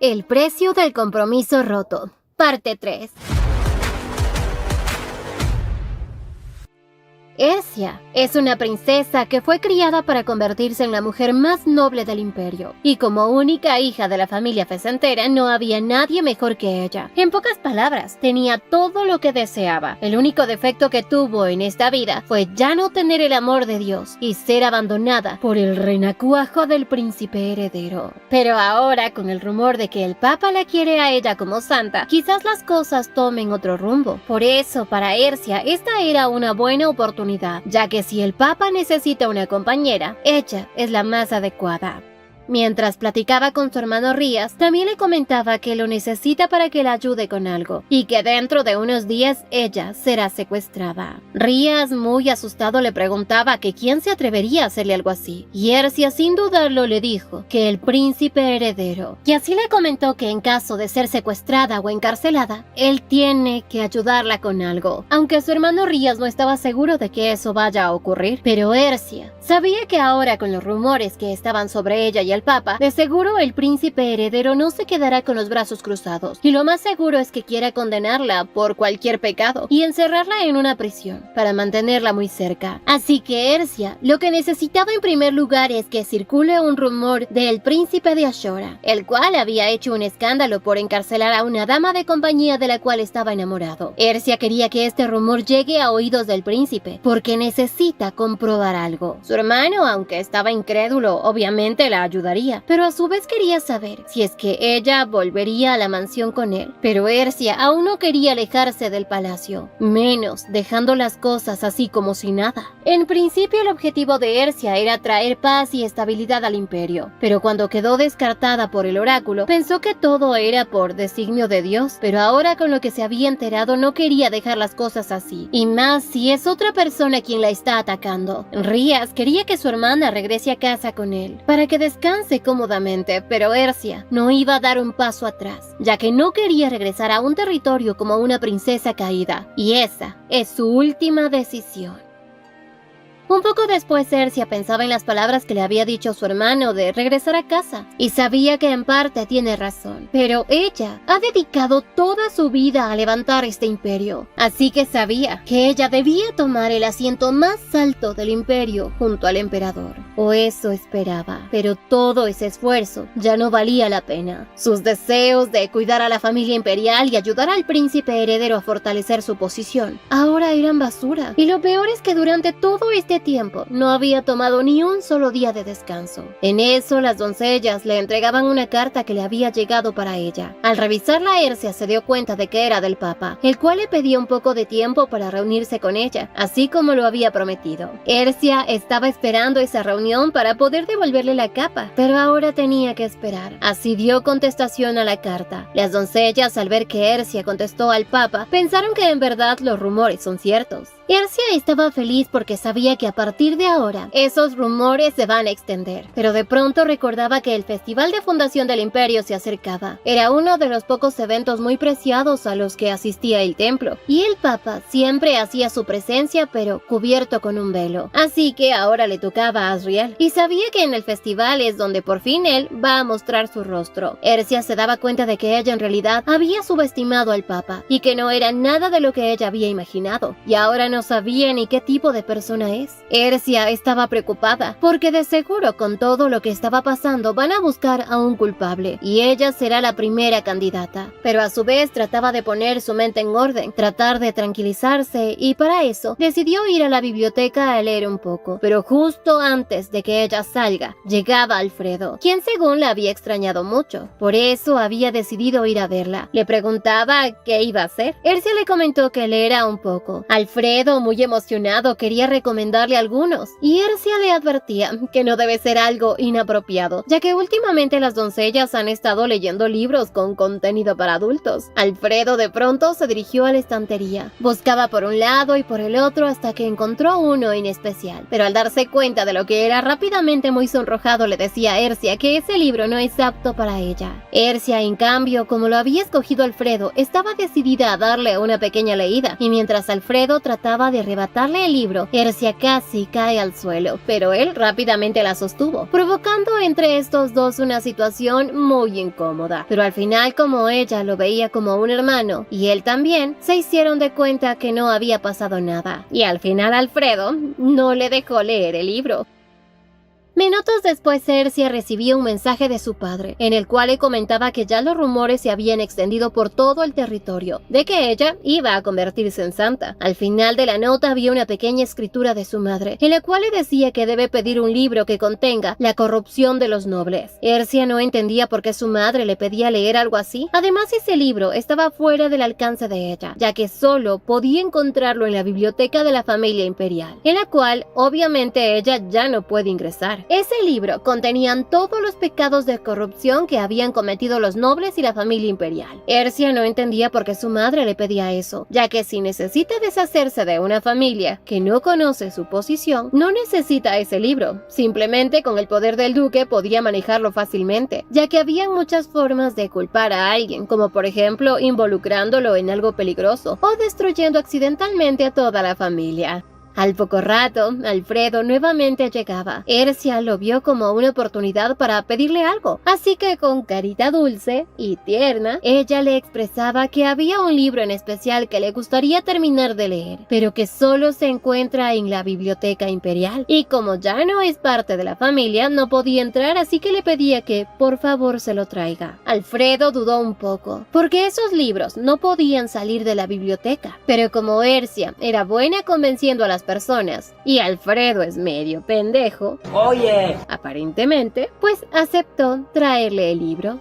El precio del compromiso roto, parte 3. Ercia es una princesa que fue criada para convertirse en la mujer más noble del imperio, y como única hija de la familia Fecentera no había nadie mejor que ella. En pocas palabras, tenía todo lo que deseaba. El único defecto que tuvo en esta vida fue ya no tener el amor de Dios y ser abandonada por el renacuajo del príncipe heredero. Pero ahora, con el rumor de que el Papa la quiere a ella como santa, quizás las cosas tomen otro rumbo. Por eso, para Ercia, esta era una buena oportunidad, ya que si el Papa necesita una compañera, ella es la más adecuada. Mientras platicaba con su hermano Rías, también le comentaba que lo necesita para que la ayude con algo, y que dentro de unos días ella será secuestrada. Rías, muy asustado, le preguntaba que quién se atrevería a hacerle algo así, y Ercia sin dudarlo le dijo que el príncipe heredero, y así le comentó que en caso de ser secuestrada o encarcelada, él tiene que ayudarla con algo, aunque su hermano Rías no estaba seguro de que eso vaya a ocurrir. Pero Ercia sabía que ahora, con los rumores que estaban sobre ella y el Papa, de seguro el príncipe heredero no se quedará con los brazos cruzados, y lo más seguro es que quiera condenarla por cualquier pecado y encerrarla en una prisión para mantenerla muy cerca. Así que Ercia lo que necesitaba en primer lugar es que circule un rumor del príncipe de Ashora, el cual había hecho un escándalo por encarcelar a una dama de compañía de la cual estaba enamorado. Ercia quería que este rumor llegue a oídos del príncipe porque necesita comprobar algo. Su hermano, aunque estaba incrédulo, obviamente la ayudaría, pero a su vez quería saber si es que ella volvería a la mansión con él. Pero Ercia aún no quería alejarse del palacio, menos dejando las cosas así como si nada. En principio el objetivo de Ercia era traer paz y estabilidad al imperio, pero cuando quedó descartada por el oráculo, pensó que todo era por designio de Dios, pero ahora con lo que se había enterado no quería dejar las cosas así, y más si es otra persona quien la está atacando. Rías quería que su hermana regrese a casa con él, para que descanse cómodamente, pero Ercia no iba a dar un paso atrás, ya que no quería regresar a un territorio como una princesa caída, y esa es su última decisión. Un poco después Ercia pensaba en las palabras que le había dicho su hermano de regresar a casa, y sabía que en parte tiene razón, pero ella ha dedicado toda su vida a levantar este imperio, así que sabía que ella debía tomar el asiento más alto del imperio junto al emperador, o eso esperaba, pero todo ese esfuerzo ya no valía la pena. Sus deseos de cuidar a la familia imperial y ayudar al príncipe heredero a fortalecer su posición ahora eran basura, y lo peor es que durante todo este tiempo no había tomado ni un solo día de descanso. En eso las doncellas le entregaban una carta que le había llegado para ella. Al revisarla, Ercia se dio cuenta de que era del Papa, el cual le pedía un poco de tiempo para reunirse con ella, así como lo había prometido. Ercia estaba esperando esa reunión para poder devolverle la capa, pero ahora tenía que esperar. Así dio contestación a la carta. Las doncellas, al ver que Ercia contestó al Papa, pensaron que en verdad los rumores son ciertos. Ercia estaba feliz porque sabía que a partir de ahora esos rumores se van a extender, pero de pronto recordaba que el Festival de Fundación del Imperio se acercaba. Era uno de los pocos eventos muy preciados a los que asistía el templo, y el Papa siempre hacía su presencia pero cubierto con un velo. Así que ahora le tocaba a Asriel, y sabía que en el festival es donde por fin él va a mostrar su rostro. Ercia se daba cuenta de que ella en realidad había subestimado al Papa, y que no era nada de lo que ella había imaginado, y ahora no sabía ni qué tipo de persona es. Ercia estaba preocupada, porque de seguro con todo lo que estaba pasando van a buscar a un culpable, y ella será la primera candidata. Pero a su vez trataba de poner su mente en orden, tratar de tranquilizarse, y para eso decidió ir a la biblioteca a leer un poco. Pero justo antes de que ella salga, llegaba Alfredo, quien según la había extrañado mucho. Por eso había decidido ir a verla. Le preguntaba qué iba a hacer. Ercia le comentó que leera un poco. Alfredo, muy emocionado, quería recomendarle algunos, y Ercia le advertía que no debe ser algo inapropiado, ya que últimamente las doncellas han estado leyendo libros con contenido para adultos. Alfredo de pronto se dirigió a la estantería. Buscaba por un lado y por el otro hasta que encontró uno en especial, pero al darse cuenta de lo que era, rápidamente muy sonrojado le decía a Ercia que ese libro no es apto para ella. Ercia, en cambio, como lo había escogido Alfredo, estaba decidida a darle una pequeña leída, y mientras Alfredo trataba trataba de arrebatarle el libro, Ercia casi cae al suelo, pero él rápidamente la sostuvo, provocando entre estos dos una situación muy incómoda. Pero al final, como ella lo veía como un hermano y él también, se hicieron de cuenta que no había pasado nada. Y al final Alfredo no le dejó leer el libro. Minutos después, Ercia recibió un mensaje de su padre, en el cual le comentaba que ya los rumores se habían extendido por todo el territorio, de que ella iba a convertirse en santa. Al final de la nota había una pequeña escritura de su madre, en la cual le decía que debe pedir un libro que contenga la corrupción de los nobles. Ercia no entendía por qué su madre le pedía leer algo así. Además, ese libro estaba fuera del alcance de ella, ya que solo podía encontrarlo en la biblioteca de la familia imperial, en la cual obviamente ella ya no puede ingresar. Ese libro contenían todos los pecados de corrupción que habían cometido los nobles y la familia imperial. Ercia no entendía por qué su madre le pedía eso, ya que si necesita deshacerse de una familia que no conoce su posición, no necesita ese libro. Simplemente con el poder del duque podía manejarlo fácilmente, ya que había muchas formas de culpar a alguien, como por ejemplo involucrándolo en algo peligroso o destruyendo accidentalmente a toda la familia. Al poco rato, Alfredo nuevamente llegaba. Ercia lo vio como una oportunidad para pedirle algo, así que con carita dulce y tierna, ella le expresaba que había un libro en especial que le gustaría terminar de leer, pero que solo se encuentra en la biblioteca imperial, y como ya no es parte de la familia, no podía entrar, así que le pedía que por favor se lo traiga. Alfredo dudó un poco, porque esos libros no podían salir de la biblioteca, pero como Ercia era buena convenciendo a las personas y Alfredo es medio pendejo, aparentemente, pues aceptó traerle el libro.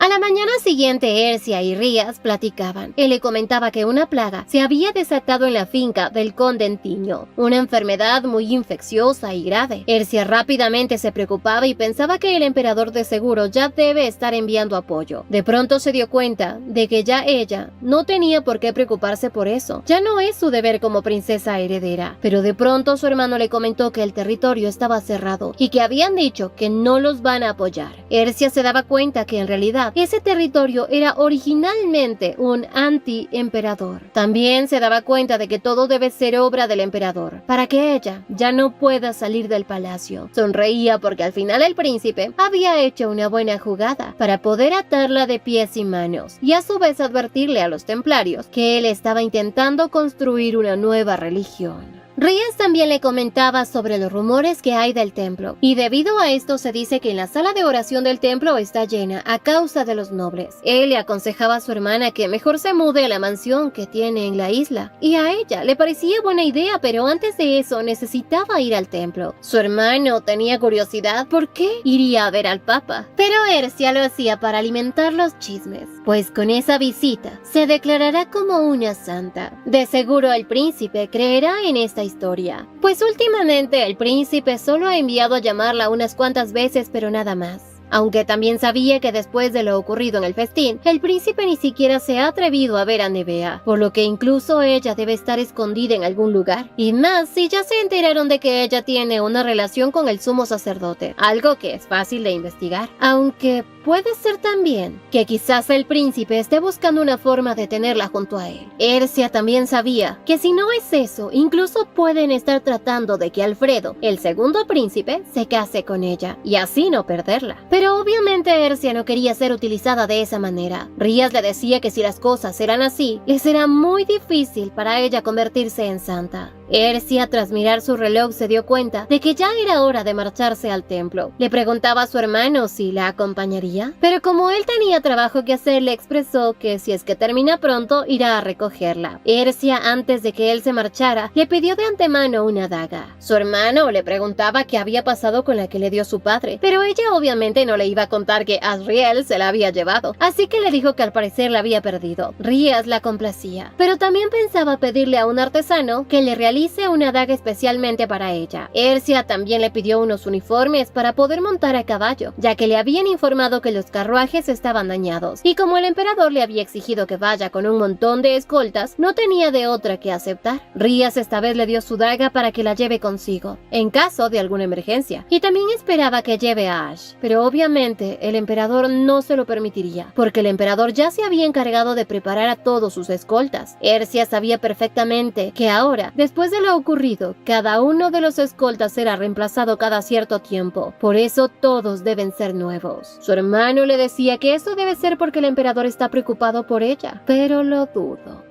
A la mañana siguiente, Ercia y Rías platicaban. Él le comentaba que una plaga se había desatado en la finca del conde Entiño, una enfermedad muy infecciosa y grave. Ercia rápidamente se preocupaba y pensaba que el emperador de seguro ya debe estar enviando apoyo. De pronto se dio cuenta de que ya ella no tenía por qué preocuparse por eso. Ya no es su deber como princesa heredera. Pero de pronto su hermano le comentó que el territorio estaba cerrado y que habían dicho que no los van a apoyar. Ercia se daba cuenta que en realidad ese territorio era originalmente un anti-emperador. También se daba cuenta de que todo debe ser obra del emperador, para que ella ya no pueda salir del palacio. Sonreía porque al final el príncipe había hecho una buena jugada para poder atarla de pies y manos, y a su vez advertirle a los templarios que él estaba intentando construir una nueva religión. Rías también le comentaba sobre los rumores que hay del templo, y debido a esto se dice que en la sala de oración del templo está llena a causa de los nobles. Él le aconsejaba a su hermana que mejor se mude a la mansión que tiene en la isla, y a ella le parecía buena idea, pero antes de eso necesitaba ir al templo. Su hermano tenía curiosidad por qué iría a ver al papa, pero Ercia lo hacía para alimentar los chismes, pues con esa visita se declarará como una santa. De seguro el príncipe creerá en esta historia, pues últimamente el príncipe solo ha enviado a llamarla unas cuantas veces, pero nada más. Aunque también sabía que después de lo ocurrido en el festín, el príncipe ni siquiera se ha atrevido a ver a Nevea, por lo que incluso ella debe estar escondida en algún lugar. Y más si ya se enteraron de que ella tiene una relación con el sumo sacerdote, algo que es fácil de investigar. Aunque puede ser también que quizás el príncipe esté buscando una forma de tenerla junto a él. Ercia también sabía que si no es eso, incluso pueden estar tratando de que Alfredo, el segundo príncipe, se case con ella y así no perderla. Pero obviamente Ercia no quería ser utilizada de esa manera. Rías le decía que si las cosas eran así, le será muy difícil para ella convertirse en santa. Ercia, tras mirar su reloj, se dio cuenta de que ya era hora de marcharse al templo. Le preguntaba a su hermano si la acompañaría, pero como él tenía trabajo que hacer, le expresó que si es que termina pronto, irá a recogerla. Ercia, antes de que él se marchara, le pidió de antemano una daga. Su hermano le preguntaba qué había pasado con la que le dio su padre, pero ella obviamente no le iba a contar que Asriel se la había llevado, así que le dijo que al parecer la había perdido. Rías la complacía, pero también pensaba pedirle a un artesano que le realizara realice una daga especialmente para ella. Ercia también le pidió unos uniformes para poder montar a caballo, ya que le habían informado que los carruajes estaban dañados, y como el emperador le había exigido que vaya con un montón de escoltas, no tenía de otra que aceptar. Rías esta vez le dio su daga para que la lleve consigo, en caso de alguna emergencia, y también esperaba que lleve a Ash, pero obviamente el emperador no se lo permitiría, porque el emperador ya se había encargado de preparar a todos sus escoltas. Ercia sabía perfectamente que ahora, después de lo ocurrido, cada uno de los escoltas será reemplazado cada cierto tiempo, por eso todos deben ser nuevos. Su hermano le decía que eso debe ser porque el emperador está preocupado por ella, pero lo dudo.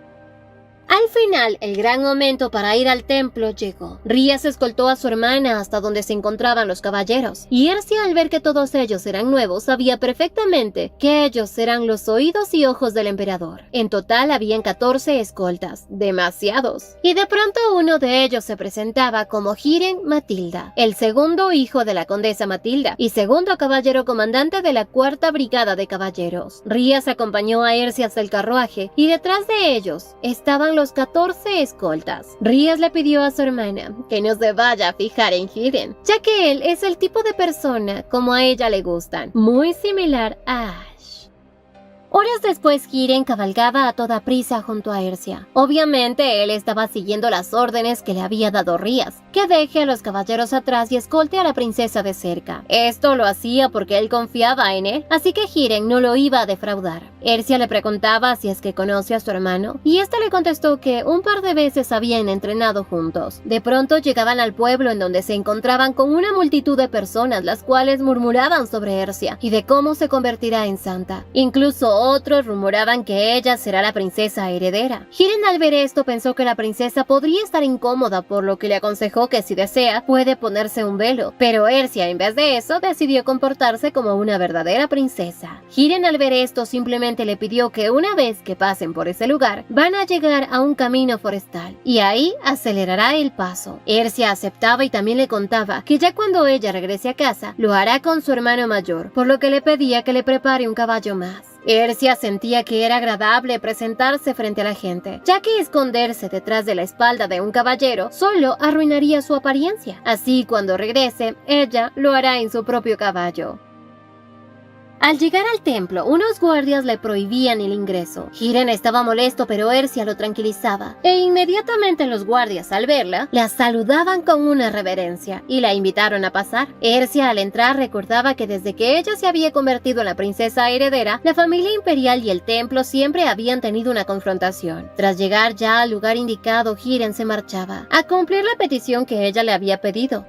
Al final, el gran momento para ir al templo llegó. Rías escoltó a su hermana hasta donde se encontraban los caballeros, y Ercia, al ver que todos ellos eran nuevos, sabía perfectamente que ellos eran los oídos y ojos del emperador. En total habían 14 escoltas, demasiados. Y de pronto uno de ellos se presentaba como Hiren Matilda, el segundo hijo de la condesa Matilda y segundo caballero comandante de la 4ª brigada de caballeros. Rías acompañó a Ercia hasta el carruaje, y detrás de ellos estaban los 14 escoltas. Rías le pidió a su hermana que no se vaya a fijar en Hiren, ya que él es el tipo de persona como a ella le gustan, muy similar a Ash. Horas después, Hiren cabalgaba a toda prisa junto a Ercia. Obviamente, él estaba siguiendo las órdenes que le había dado Rías, que deje a los caballeros atrás y escolte a la princesa de cerca. Esto lo hacía porque él confiaba en él, así que Hiren no lo iba a defraudar. Ercia le preguntaba si es que conoce a su hermano, y éste le contestó que un par de veces habían entrenado juntos. De pronto llegaban al pueblo en donde se encontraban con una multitud de personas, las cuales murmuraban sobre Ercia y de cómo se convertirá en santa. Incluso otros rumoraban que ella será la princesa heredera. Hiren, al ver esto, pensó que la princesa podría estar incómoda, por lo que le aconsejó que si desea puede ponerse un velo, pero Ercia, en vez de eso, decidió comportarse como una verdadera princesa. Hiren, al ver esto, simplemente le pidió que una vez que pasen por ese lugar, van a llegar a un camino forestal, y ahí acelerará el paso. Ercia aceptaba y también le contaba que ya cuando ella regrese a casa, lo hará con su hermano mayor, por lo que le pedía que le prepare un caballo más. Ercia sentía que era agradable presentarse frente a la gente, ya que esconderse detrás de la espalda de un caballero solo arruinaría su apariencia. Así, cuando regrese, ella lo hará en su propio caballo. Al llegar al templo, unos guardias le prohibían el ingreso. Hiren estaba molesto, pero Ercia lo tranquilizaba, e inmediatamente los guardias, al verla, la saludaban con una reverencia y la invitaron a pasar. Ercia, al entrar, recordaba que desde que ella se había convertido en la princesa heredera, la familia imperial y el templo siempre habían tenido una confrontación. Tras llegar ya al lugar indicado, Hiren se marchaba a cumplir la petición que ella le había pedido.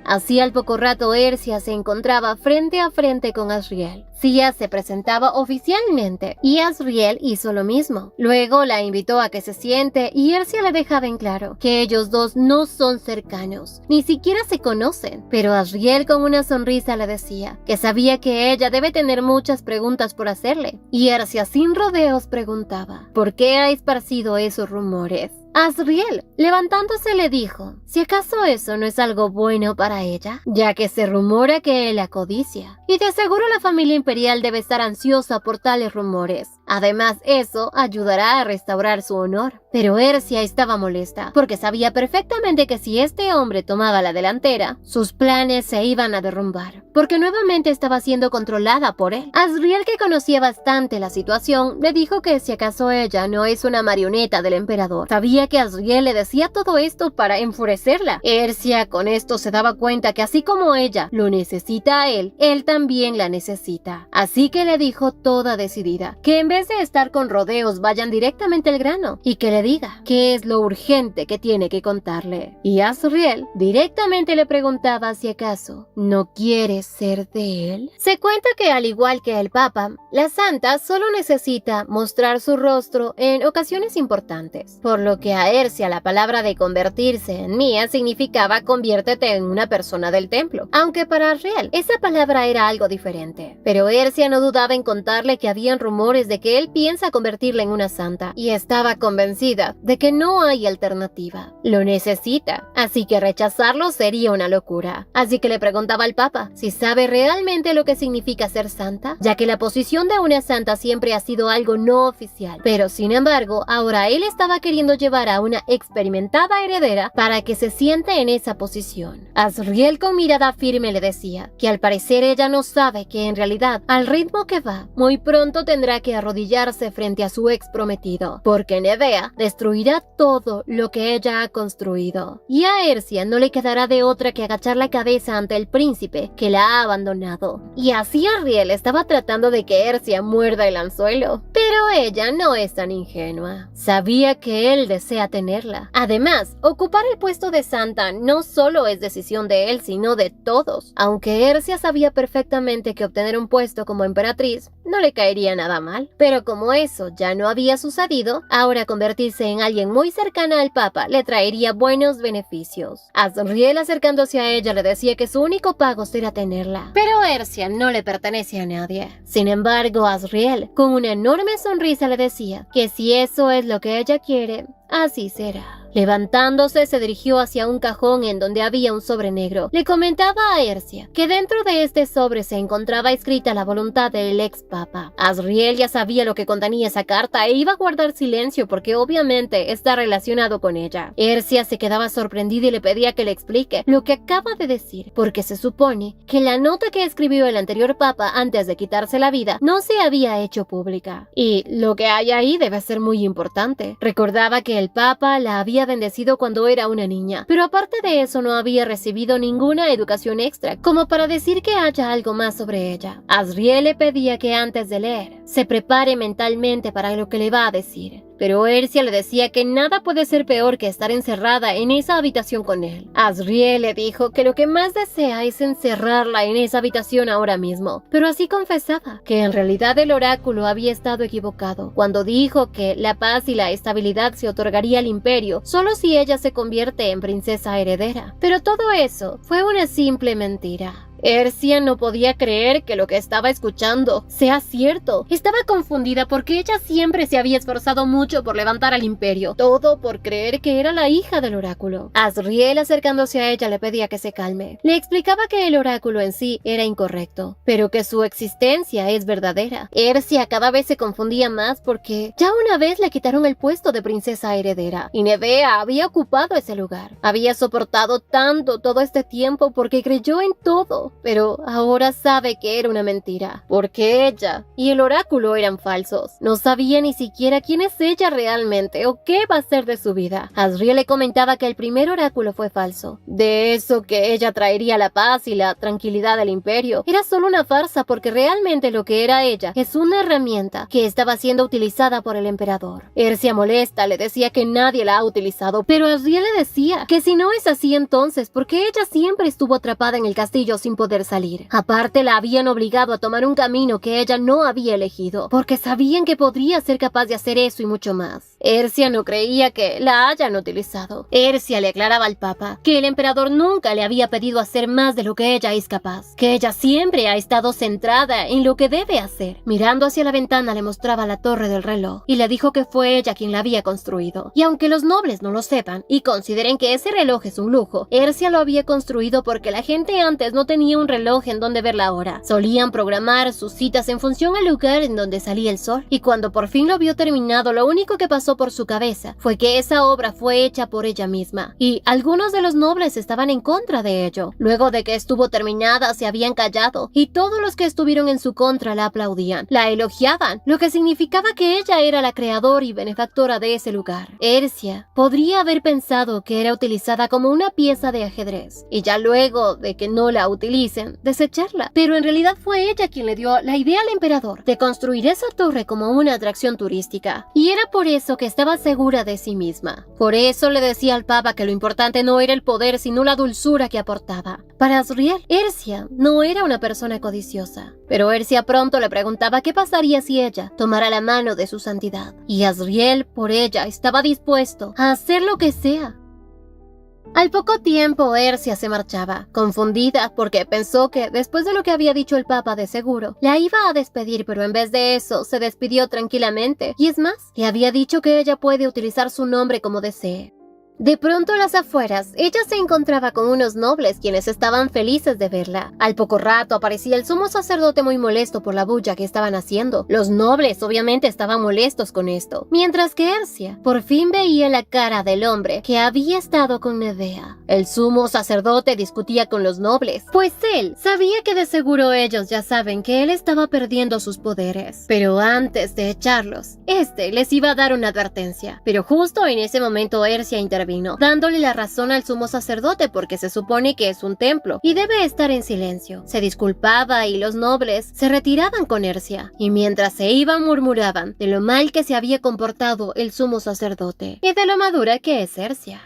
Así, al poco rato, Ercia se encontraba frente a frente con Asriel. Sia se presentaba oficialmente y Asriel hizo lo mismo. Luego la invitó a que se siente y Ercia le dejaba en claro que ellos dos no son cercanos, ni siquiera se conocen. Pero Asriel, con una sonrisa, le decía que sabía que ella debe tener muchas preguntas por hacerle. Y Ercia, sin rodeos, preguntaba: ¿por qué ha esparcido esos rumores? Asriel, levantándose, le dijo: ¿si acaso eso no es algo bueno para ella? Ya que se rumora que él la codicia, y de seguro la familia imperial debe estar ansiosa por tales rumores. Además, eso ayudará a restaurar su honor. Pero Ercia estaba molesta, porque sabía perfectamente que si este hombre tomaba la delantera, sus planes se iban a derrumbar, porque nuevamente estaba siendo controlada por él. Asriel, que conocía bastante la situación, le dijo que si acaso ella no es una marioneta del emperador. Sabía que Asriel le decía todo esto para enfurecerla. Ercia con esto se daba cuenta que así como ella lo necesita a él también la necesita. Así que le dijo toda decidida que en vez de estar con rodeos vayan directamente al grano y que le diga qué es lo urgente que tiene que contarle. Y Asriel directamente le preguntaba si acaso no quiere ser de él. Se cuenta que, al igual que el Papa, la santa solo necesita mostrar su rostro en ocasiones importantes, por lo que a Ercia la palabra de convertirse en Mia significaba conviértete en una persona del templo, aunque para Asriel esa palabra era algo diferente. Pero Ercia no dudaba en contarle que habían rumores de que él piensa convertirla en una santa, y estaba convencida seguridad de que no hay alternativa. Lo necesita, así que rechazarlo sería una locura. Así que le preguntaba al Papa si sabe realmente lo que significa ser santa, ya que la posición de una santa siempre ha sido algo no oficial. Pero sin embargo, ahora él estaba queriendo llevar a una experimentada heredera para que se siente en esa posición. Asriel con mirada firme le decía que al parecer ella no sabe que en realidad, al ritmo que va, muy pronto tendrá que arrodillarse frente a su ex prometido, porque Nevea destruirá todo lo que ella ha construido. Y a Ercia no le quedará de otra que agachar la cabeza ante el príncipe que la ha abandonado. Y así Asriel estaba tratando de que Ercia muerda el anzuelo. Pero ella no es tan ingenua. Sabía que él desea tenerla. Además, ocupar el puesto de santa no solo es decisión de él, sino de todos. Aunque Ercia sabía perfectamente que obtener un puesto como emperatriz no le caería nada mal. Pero como eso ya no había sucedido, ahora convertirse en alguien muy cercana al Papa le traería buenos beneficios. Asriel, acercándose a ella, le decía que su único pago será tenerla. Pero Ercia no le pertenece a nadie. Sin embargo, Asriel, con una enorme sonrisa, le decía que si eso es lo que ella quiere, así será. Levantándose, se dirigió hacia un cajón en donde había un sobre negro. Le comentaba a Ercia que dentro de este sobre se encontraba escrita la voluntad del ex papa. Asriel ya sabía lo que contenía esa carta e iba a guardar silencio porque obviamente está relacionado con ella. Ercia se quedaba sorprendida y le pedía que le explique lo que acaba de decir, porque se supone que la nota que escribió el anterior papa antes de quitarse la vida no se había hecho pública. Y lo que hay ahí debe ser muy importante. Recordaba que el papa la había bendecido cuando era una niña, pero aparte de eso no había recibido ninguna educación extra como para decir que haya algo más sobre ella. Asriel le pedía que antes de leer se prepare mentalmente para lo que le va a decir. Pero Ercia le decía que nada puede ser peor que estar encerrada en esa habitación con él. Asriel le dijo que lo que más desea es encerrarla en esa habitación ahora mismo, pero así confesaba que en realidad el oráculo había estado equivocado cuando dijo que la paz y la estabilidad se otorgaría al imperio solo si ella se convierte en princesa heredera. Pero todo eso fue una simple mentira. Ercia no podía creer que lo que estaba escuchando sea cierto. Estaba confundida porque ella siempre se había esforzado mucho por levantar al imperio, todo por creer que era la hija del oráculo. Asriel, acercándose a ella, le pedía que se calme. Le explicaba que el oráculo en sí era incorrecto, pero que su existencia es verdadera. Ercia cada vez se confundía más porque ya una vez le quitaron el puesto de princesa heredera y Nevea había ocupado ese lugar. Había soportado tanto todo este tiempo porque creyó en todo. Pero ahora sabe que era una mentira, porque ella y el oráculo eran falsos. No sabía ni siquiera quién es ella realmente o qué va a ser de su vida. Asriel le comentaba que el primer oráculo fue falso. De eso que ella traería la paz y la tranquilidad del imperio, era solo una farsa porque realmente lo que era ella es una herramienta que estaba siendo utilizada por el emperador. Ercia, molesta, le decía que nadie la ha utilizado, pero Asriel le decía que si no es así entonces, porque ella siempre estuvo atrapada en el castillo sin poder salir. Aparte, la habían obligado a tomar un camino que ella no había elegido, porque sabían que podría ser capaz de hacer eso y mucho más. Ercia no creía que la hayan utilizado. Ercia le aclaraba al papa que el emperador nunca le había pedido hacer más de lo que ella es capaz, que ella siempre ha estado centrada en lo que debe hacer. Mirando hacia la ventana le mostraba la torre del reloj y le dijo que fue ella quien la había construido. Y aunque los nobles no lo sepan y consideren que ese reloj es un lujo, Ercia lo había construido porque la gente antes no tenía un reloj en donde ver la hora. Solían programar sus citas en función al lugar en donde salía el sol, y cuando por fin lo vio terminado, lo único que pasó por su cabeza fue que esa obra fue hecha por ella misma, y algunos de los nobles estaban en contra de ello. Luego de que estuvo terminada, se habían callado, y todos los que estuvieron en su contra la aplaudían, la elogiaban, lo que significaba que ella era la creadora y benefactora de ese lugar. Ercia podría haber pensado que era utilizada como una pieza de ajedrez, y ya luego de que no la utilicen, desecharla, pero en realidad fue ella quien le dio la idea al emperador de construir esa torre como una atracción turística, y era por eso que estaba segura de sí misma. Por eso le decía al papa que lo importante no era el poder sino la dulzura que aportaba. Para Asriel, Ercia no era una persona codiciosa, pero Ercia pronto le preguntaba qué pasaría si ella tomara la mano de su santidad, y Asriel por ella estaba dispuesto a hacer lo que sea. Al poco tiempo, Ercia se marchaba, confundida porque pensó que, después de lo que había dicho el Papa de seguro, la iba a despedir, pero en vez de eso, se despidió tranquilamente, y es más, le había dicho que ella puede utilizar su nombre como desee. De pronto, a las afueras, ella se encontraba con unos nobles quienes estaban felices de verla. Al poco rato aparecía el sumo sacerdote muy molesto por la bulla que estaban haciendo. Los nobles obviamente estaban molestos con esto, mientras que Ercia por fin veía la cara del hombre que había estado con Medea. El sumo sacerdote discutía con los nobles, pues él sabía que de seguro ellos ya saben que él estaba perdiendo sus poderes. Pero antes de echarlos, les iba a dar una advertencia. Pero justo en ese momento Ercia intervino, dándole la razón al sumo sacerdote porque se supone que es un templo y debe estar en silencio. Se disculpaba y los nobles se retiraban con Ercia, y mientras se iban murmuraban de lo mal que se había comportado el sumo sacerdote y de lo madura que es Ercia.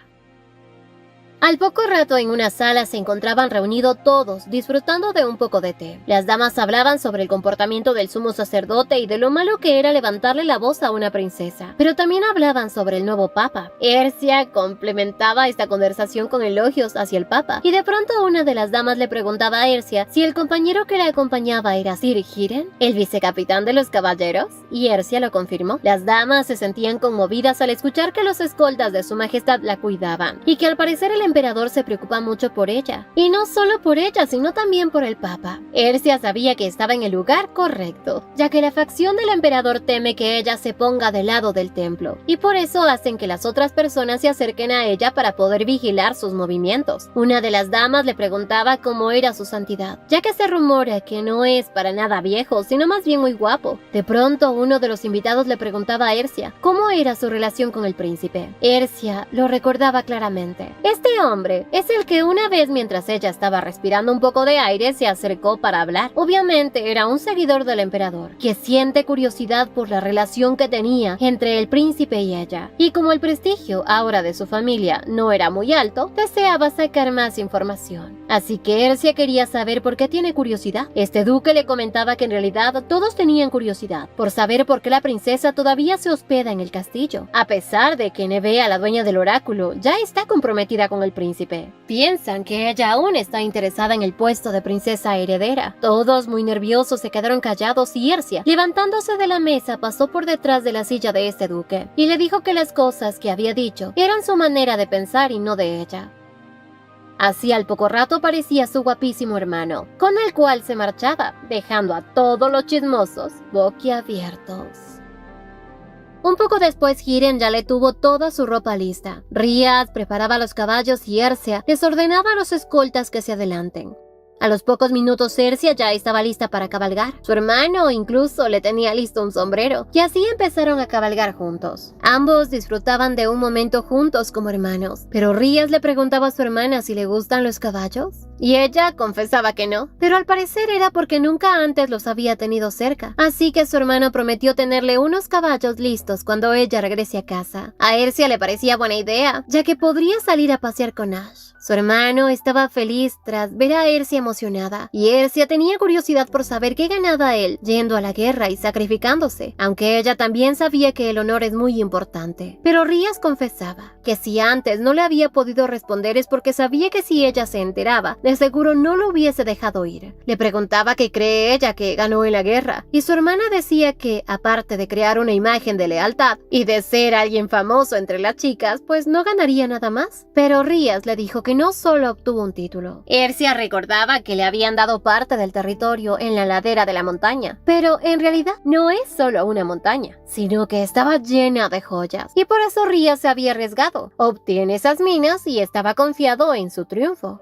Al poco rato en una sala se encontraban reunidos todos, disfrutando de un poco de té. Las damas hablaban sobre el comportamiento del sumo sacerdote y de lo malo que era levantarle la voz a una princesa, pero también hablaban sobre el nuevo papa. Ercia complementaba esta conversación con elogios hacia el papa, y de pronto una de las damas le preguntaba a Ercia si el compañero que la acompañaba era Sir Hiren, el vicecapitán de los caballeros, y Ercia lo confirmó. Las damas se sentían conmovidas al escuchar que los escoltas de su majestad la cuidaban, y que al parecer el emperador se preocupa mucho por ella, y no solo por ella, sino también por el papa. Ercia sabía que estaba en el lugar correcto, ya que la facción del emperador teme que ella se ponga del lado del templo, y por eso hacen que las otras personas se acerquen a ella para poder vigilar sus movimientos. Una de las damas le preguntaba cómo era su santidad, ya que se rumora que no es para nada viejo, sino más bien muy guapo. De pronto, uno de los invitados le preguntaba a Ercia cómo era su relación con el príncipe. Ercia lo recordaba claramente. Este hombre es el que una vez, mientras ella estaba respirando un poco de aire, se acercó para hablar. Obviamente era un seguidor del emperador, que siente curiosidad por la relación que tenía entre el príncipe y ella, y como el prestigio ahora de su familia no era muy alto, deseaba sacar más información. Así que Ercia quería saber por qué tiene curiosidad. Este duque le comentaba que en realidad todos tenían curiosidad por saber por qué la princesa todavía se hospeda en el castillo, a pesar de que Nevea, la dueña del oráculo, ya está comprometida con el príncipe. Piensan que ella aún está interesada en el puesto de princesa heredera. Todos, muy nerviosos, se quedaron callados, y Ercia, levantándose de la mesa, pasó por detrás de la silla de este duque y le dijo que las cosas que había dicho eran su manera de pensar y no de ella. Así al poco rato aparecía su guapísimo hermano, con el cual se marchaba, dejando a todos los chismosos boquiabiertos. Un poco después, Hiren ya le tuvo toda su ropa lista. Rias preparaba los caballos y Ercia les ordenaba a los escoltas que se adelanten. A los pocos minutos Ercia ya estaba lista para cabalgar. Su hermano incluso le tenía listo un sombrero, y así empezaron a cabalgar juntos. Ambos disfrutaban de un momento juntos como hermanos, pero Rias le preguntaba a su hermana si le gustan los caballos, y ella confesaba que no, pero al parecer era porque nunca antes los había tenido cerca, así que su hermano prometió tenerle unos caballos listos cuando ella regrese a casa. A Ercia le parecía buena idea, ya que podría salir a pasear con Ash. Su hermano estaba feliz tras ver a Ercia emocionada, y Ercia tenía curiosidad por saber qué ganaba él yendo a la guerra y sacrificándose, aunque ella también sabía que el honor es muy importante. Pero Rias confesaba que si antes no le había podido responder es porque sabía que si ella se enteraba, de seguro no lo hubiese dejado ir. Le preguntaba qué cree ella que ganó en la guerra, y su hermana decía que, aparte de crear una imagen de lealtad y de ser alguien famoso entre las chicas, pues no ganaría nada más. Pero Rias le dijo que no solo obtuvo un título. Ercia recordaba que le habían dado parte del territorio en la ladera de la montaña, pero en realidad no es solo una montaña, sino que estaba llena de joyas, y por eso Rias se había arriesgado. Obtiene esas minas y estaba confiado en su triunfo.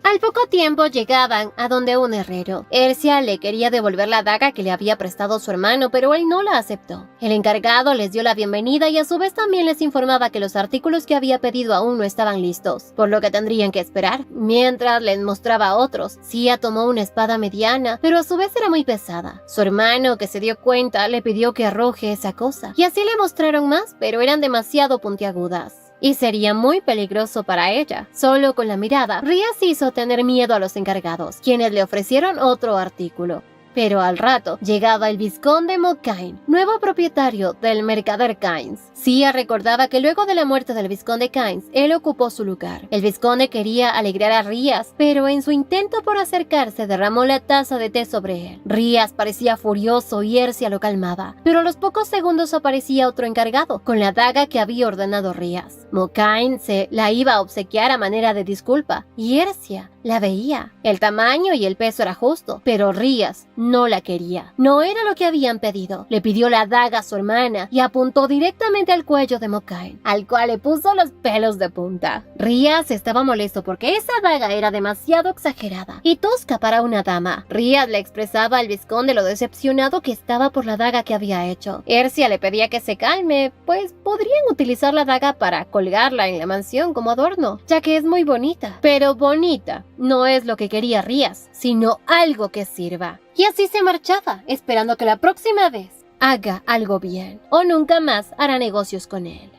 Al poco tiempo llegaban a donde un herrero. Ercia le quería devolver la daga que le había prestado su hermano, pero él no la aceptó. El encargado les dio la bienvenida y a su vez también les informaba que los artículos que había pedido aún no estaban listos, por lo que tendrían que esperar. Mientras les mostraba a otros, Sia tomó una espada mediana, pero a su vez era muy pesada. Su hermano, que se dio cuenta, le pidió que arroje esa cosa, y así le mostraron más, pero eran demasiado puntiagudas y sería muy peligroso para ella. Solo con la mirada, Rias hizo tener miedo a los encargados, quienes le ofrecieron otro artículo. Pero al rato llegaba el vizconde Mocain, nuevo propietario del mercader Kynes. Sia recordaba que luego de la muerte del vizconde Kynes, él ocupó su lugar. El vizconde quería alegrar a Rías, pero en su intento por acercarse derramó la taza de té sobre él. Rías parecía furioso y Ercia lo calmaba, pero a los pocos segundos aparecía otro encargado, con la daga que había ordenado Rías. Mocain se la iba a obsequiar a manera de disculpa, y Ercia la veía. El tamaño y el peso era justo, pero Rías no la quería. No era lo que habían pedido. Le pidió la daga a su hermana y apuntó directamente al cuello de Mocain, al cual le puso los pelos de punta. Rías estaba molesto porque esa daga era demasiado exagerada y tosca para una dama. Rías le expresaba al vizconde lo decepcionado que estaba por la daga que había hecho. Ercia le pedía que se calme, pues podrían utilizar la daga para colgarla en la mansión como adorno, ya que es muy bonita. Pero bonita no es lo que quería Rías, sino algo que sirva. Y así se marchaba, esperando que la próxima vez haga algo bien, o nunca más hará negocios con él.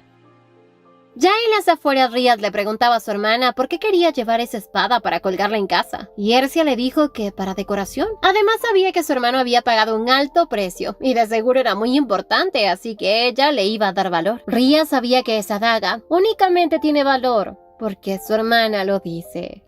Ya en las afueras, Rías le preguntaba a su hermana por qué quería llevar esa espada para colgarla en casa, y Ercia le dijo que para decoración. Además sabía que su hermano había pagado un alto precio, y de seguro era muy importante, así que ella le iba a dar valor. Rías sabía que esa daga únicamente tiene valor porque su hermana lo dice.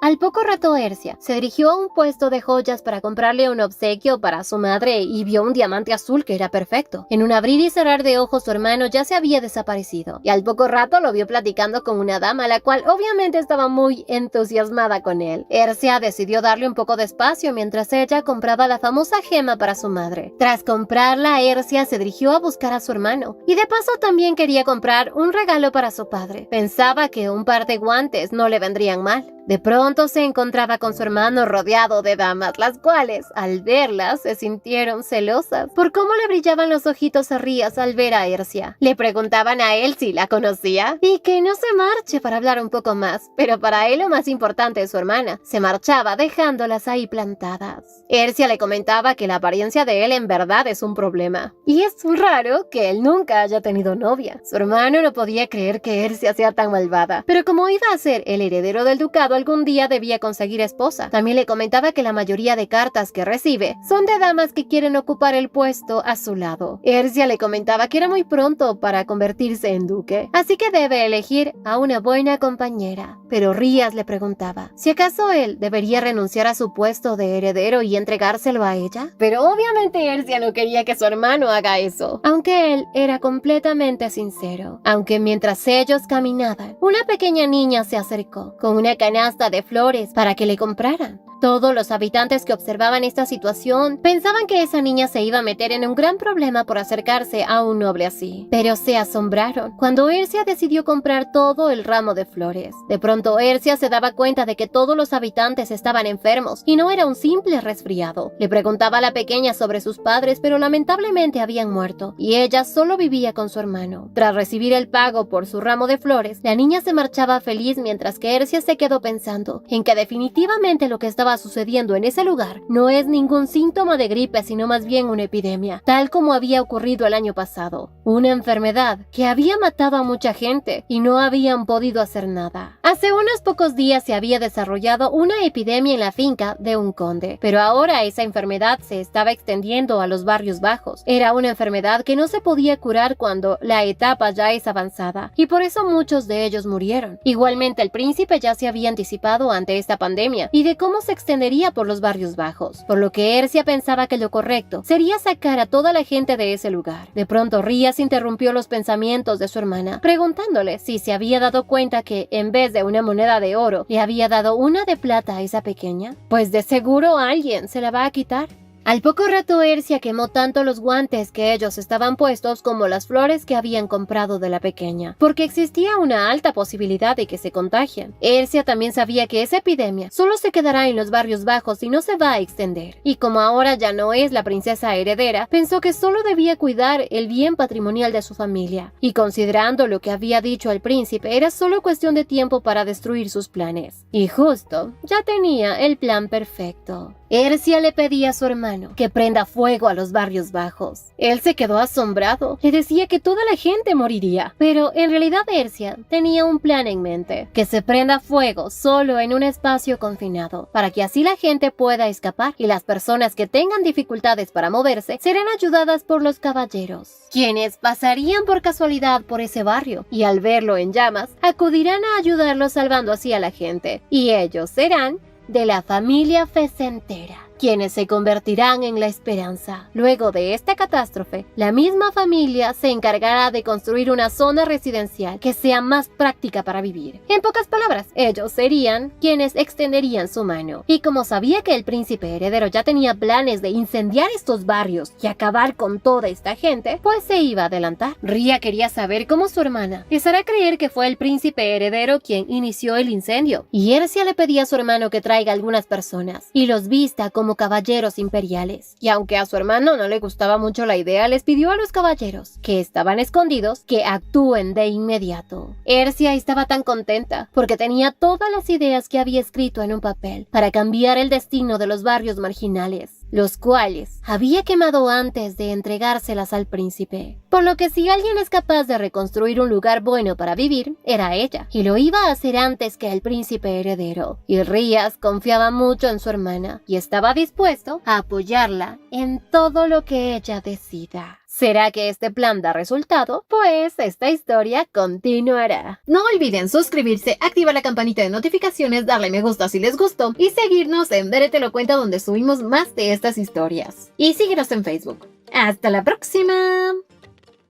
Al poco rato Ercia se dirigió a un puesto de joyas para comprarle un obsequio para su madre y vio un diamante azul que era perfecto. En un abrir y cerrar de ojos su hermano ya se había desaparecido y al poco rato lo vio platicando con una dama, la cual obviamente estaba muy entusiasmada con él. Ercia decidió darle un poco de espacio mientras ella compraba la famosa gema para su madre. Tras comprarla, Ercia se dirigió a buscar a su hermano y de paso también quería comprar un regalo para su padre. Pensaba que un par de guantes no le vendrían mal. De pronto se encontraba con su hermano rodeado de damas, las cuales, al verlas, se sintieron celosas por cómo le brillaban los ojitos a Rías al ver a Ercia. Le preguntaban a él si la conocía y que no se marche para hablar un poco más, pero para él lo más importante es su hermana. Se marchaba dejándolas ahí plantadas. Ercia le comentaba que la apariencia de él en verdad es un problema. Y es raro que él nunca haya tenido novia. Su hermano no podía creer que Ercia sea tan malvada, pero como iba a ser el heredero del ducado, algún día debía conseguir esposa. También le comentaba que la mayoría de cartas que recibe son de damas que quieren ocupar el puesto a su lado. Ercia le comentaba que era muy pronto para convertirse en duque, así que debe elegir a una buena compañera. Pero Rías le preguntaba si acaso él debería renunciar a su puesto de heredero y entregárselo a ella. Pero obviamente Ercia no quería que su hermano haga eso, aunque él era completamente sincero. Aunque mientras ellos caminaban, una pequeña niña se acercó con una canasta de flores para que le compraran. Todos los habitantes que observaban esta situación pensaban que esa niña se iba a meter en un gran problema por acercarse a un noble así. Pero se asombraron cuando Ercia decidió comprar todo el ramo de flores. De pronto Ercia se daba cuenta de que todos los habitantes estaban enfermos y no era un simple resfriado. Le preguntaba a la pequeña sobre sus padres, pero lamentablemente habían muerto y ella solo vivía con su hermano. Tras recibir el pago por su ramo de flores, la niña se marchaba feliz mientras que Ercia se quedó pensando en que definitivamente lo que estaba sucediendo en ese lugar no es ningún síntoma de gripe, sino más bien una epidemia, tal como había ocurrido el año pasado. Una enfermedad que había matado a mucha gente y no habían podido hacer nada. Hace unos pocos días se había desarrollado una epidemia en la finca de un conde, pero ahora esa enfermedad se estaba extendiendo a los barrios bajos. Era una enfermedad que no se podía curar cuando la etapa ya es avanzada, y por eso muchos de ellos murieron. Igualmente el príncipe ya se había anticipado ante esta pandemia y de cómo se extendería por los barrios bajos, por lo que Ercia pensaba que lo correcto sería sacar a toda la gente de ese lugar. De pronto Rías interrumpió los pensamientos de su hermana, preguntándole si se había dado cuenta que en vez de una moneda de oro le había dado una de plata a esa pequeña. Pues de seguro alguien se la va a quitar. Al poco rato Ercia quemó tanto los guantes que ellos estaban puestos como las flores que habían comprado de la pequeña, porque existía una alta posibilidad de que se contagien. Ercia también sabía que esa epidemia solo se quedará en los barrios bajos y no se va a extender, y como ahora ya no es la princesa heredera, pensó que solo debía cuidar el bien patrimonial de su familia, y considerando lo que había dicho el príncipe, era solo cuestión de tiempo para destruir sus planes. Y justo ya tenía el plan perfecto. Ercia le pedía a su hermano que prenda fuego a los barrios bajos. Él se quedó asombrado. Le decía que toda la gente moriría. Pero en realidad Ercia tenía un plan en mente: que se prenda fuego solo en un espacio confinado, para que así la gente pueda escapar y las personas que tengan dificultades para moverse serán ayudadas por los caballeros, quienes pasarían por casualidad por ese barrio y al verlo en llamas acudirán a ayudarlo, salvando así a la gente, y ellos serán de la familia Fecentera, quienes se convertirán en la esperanza. Luego de esta catástrofe, la misma familia se encargará de construir una zona residencial que sea más práctica para vivir. En pocas palabras, ellos serían quienes extenderían su mano. Y como sabía que el príncipe heredero ya tenía planes de incendiar estos barrios y acabar con toda esta gente, pues se iba a adelantar. Ria quería saber cómo su hermana les hará creer que fue el príncipe heredero quien inició el incendio, y Ercia le pedía a su hermano que traiga algunas personas y los vista como caballeros imperiales. Y aunque a su hermano no le gustaba mucho la idea, les pidió a los caballeros que estaban escondidos que actúen de inmediato. Ercia estaba tan contenta porque tenía todas las ideas que había escrito en un papel para cambiar el destino de los barrios marginales, los cuales había quemado antes de entregárselas al príncipe. Por lo que si alguien es capaz de reconstruir un lugar bueno para vivir, era ella, y lo iba a hacer antes que el príncipe heredero. Y Rías confiaba mucho en su hermana y estaba dispuesto a apoyarla en todo lo que ella decida. ¿Será que este plan da resultado? Pues esta historia continuará. No olviden suscribirse, activar la campanita de notificaciones, darle me gusta si les gustó y seguirnos en Bere Te Lo Cuenta, donde subimos más de estas historias. Y síguenos en Facebook. ¡Hasta la próxima!